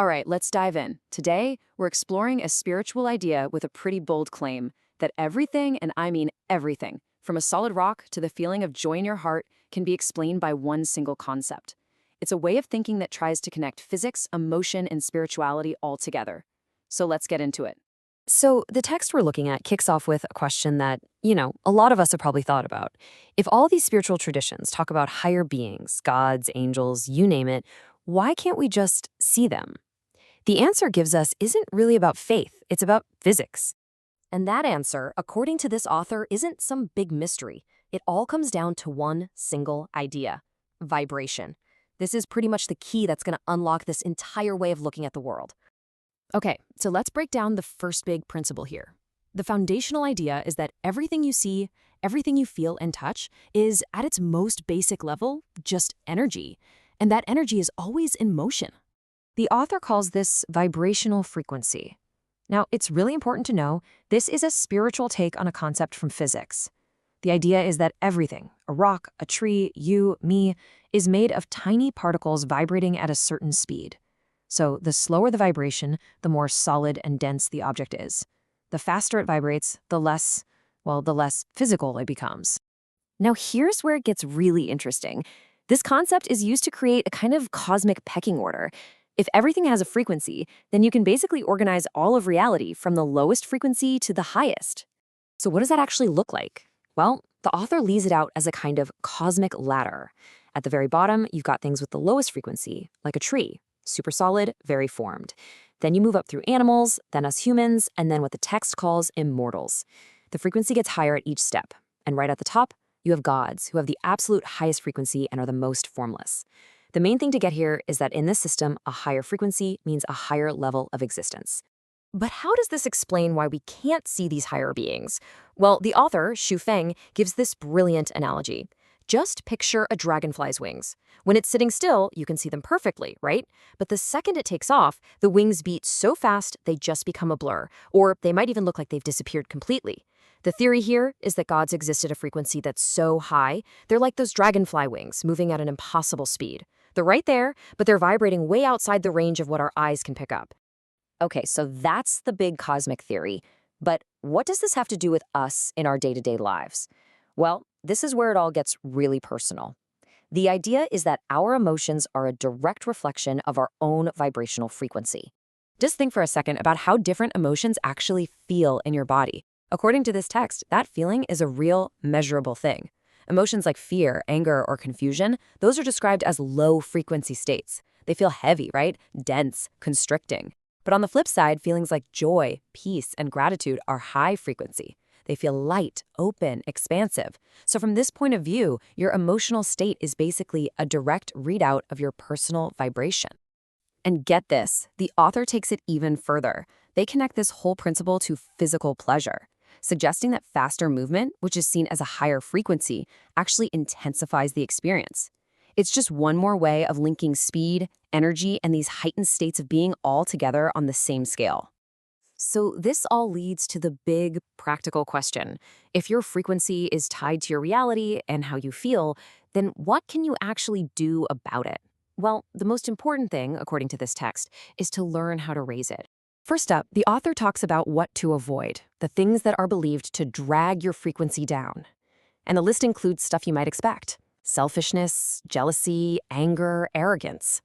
All right, let's dive in. Today, we're exploring a spiritual idea with a pretty bold claim that everything, and I mean everything, from a solid rock to the feeling of joy in your heart, can be explained by one single concept. It's a way of thinking that tries to connect physics, emotion, and spirituality all together. So let's get into it. So, the text we're looking at kicks off with a question that, a lot of us have probably thought about. If all these spiritual traditions talk about higher beings, gods, angels, you name it, why can't we just see them? The answer gives us isn't really about faith, it's about physics. And that answer, according to this author, isn't some big mystery. It all comes down to one single idea: vibration. This is pretty much the key that's going to unlock this entire way of looking at the world. Okay, so let's break down the first big principle here. The foundational idea is that everything you see, everything you feel and touch is, at its most basic level, just energy. And that energy is always in motion. The author calls this vibrational frequency. Now, it's really important to know this is a spiritual take on a concept from physics. The idea is that everything, a rock, a tree, you, me, is made of tiny particles vibrating at a certain speed. So the slower the vibration, the more solid and dense the object is. The faster it vibrates, the less physical it becomes. Now here's where it gets really interesting. This concept is used to create a kind of cosmic pecking order. If everything has a frequency, then you can basically organize all of reality from the lowest frequency to the highest. So what does that actually look like? Well, the author lays it out as a kind of cosmic ladder. At the very bottom, you've got things with the lowest frequency, like a tree. Super solid, very formed. Then you move up through animals, then us humans, and then what the text calls immortals. The frequency gets higher at each step. And right at the top, you have gods, who have the absolute highest frequency and are the most formless. The main thing to get here is that in this system, a higher frequency means a higher level of existence. But how does this explain why we can't see these higher beings? Well, the author, Xu Feng, gives this brilliant analogy. Just picture a dragonfly's wings. When it's sitting still, you can see them perfectly, right? But the second it takes off, the wings beat so fast they just become a blur, or they might even look like they've disappeared completely. The theory here is that gods exist at a frequency that's so high, they're like those dragonfly wings moving at an impossible speed. They're right there, but they're vibrating way outside the range of what our eyes can pick up. Okay, so that's the big cosmic theory. But what does this have to do with us in our day-to-day lives? Well, this is where it all gets really personal. The idea is that our emotions are a direct reflection of our own vibrational frequency. Just think for a second about how different emotions actually feel in your body. According to this text, that feeling is a real, measurable thing. Emotions like fear, anger, or confusion, those are described as low-frequency states. They feel heavy, right? Dense, constricting. But on the flip side, feelings like joy, peace, and gratitude are high frequency. They feel light, open, expansive. So from this point of view, your emotional state is basically a direct readout of your personal vibration. And get this, the author takes it even further. They connect this whole principle to physical pleasure, suggesting that faster movement, which is seen as a higher frequency, actually intensifies the experience. It's just one more way of linking speed, energy, and these heightened states of being all together on the same scale. So this all leads to the big practical question. If your frequency is tied to your reality and how you feel, then what can you actually do about it? Well, the most important thing, according to this text, is to learn how to raise it. First up, the author talks about what to avoid, the things that are believed to drag your frequency down. And the list includes stuff you might expect: selfishness, jealousy, anger, arrogance.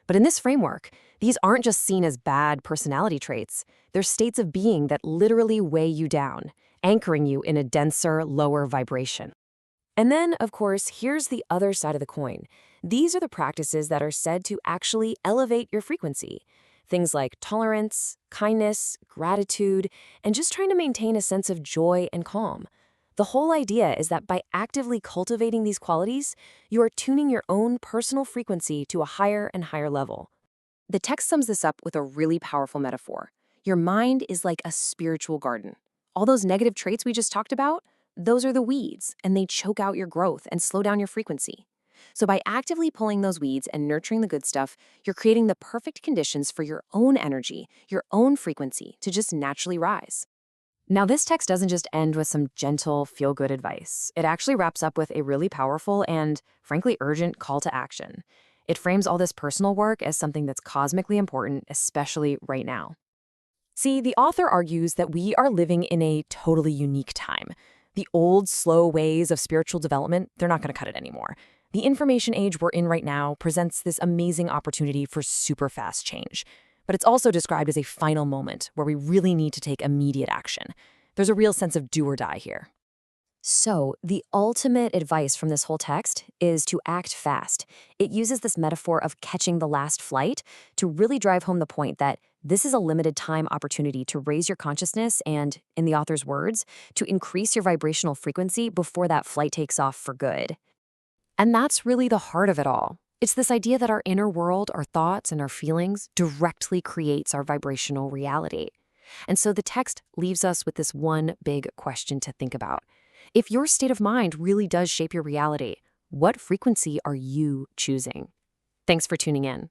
But in this framework, these aren't just seen as bad personality traits. They're states of being that literally weigh you down, anchoring you in a denser, lower vibration. And then, of course, here's the other side of the coin. These are the practices that are said to actually elevate your frequency. Things like tolerance, kindness, gratitude, and just trying to maintain a sense of joy and calm. The whole idea is that by actively cultivating these qualities, you are tuning your own personal frequency to a higher and higher level. The text sums this up with a really powerful metaphor. Your mind is like a spiritual garden. All those negative traits we just talked about, those are the weeds, and they choke out your growth and slow down your frequency. So by actively pulling those weeds and nurturing the good stuff, you're creating the perfect conditions for your own energy, your own frequency to just naturally rise. Now, this text doesn't just end with some gentle, feel-good advice. It actually wraps up with a really powerful and, frankly, urgent call to action. It frames all this personal work as something that's cosmically important, especially right now. See, the author argues that we are living in a totally unique time. The old, slow ways of spiritual development, they're not going to cut it anymore. The information age we're in right now presents this amazing opportunity for super fast change. But it's also described as a final moment where we really need to take immediate action. There's a real sense of do or die here. So, the ultimate advice from this whole text is to act fast. It uses this metaphor of catching the last flight to really drive home the point that this is a limited time opportunity to raise your consciousness and, in the author's words, to increase your vibrational frequency before that flight takes off for good. And that's really the heart of it all. It's this idea that our inner world, our thoughts, and our feelings directly creates our vibrational reality. And so the text leaves us with this one big question to think about. If your state of mind really does shape your reality, what frequency are you choosing? Thanks for tuning in.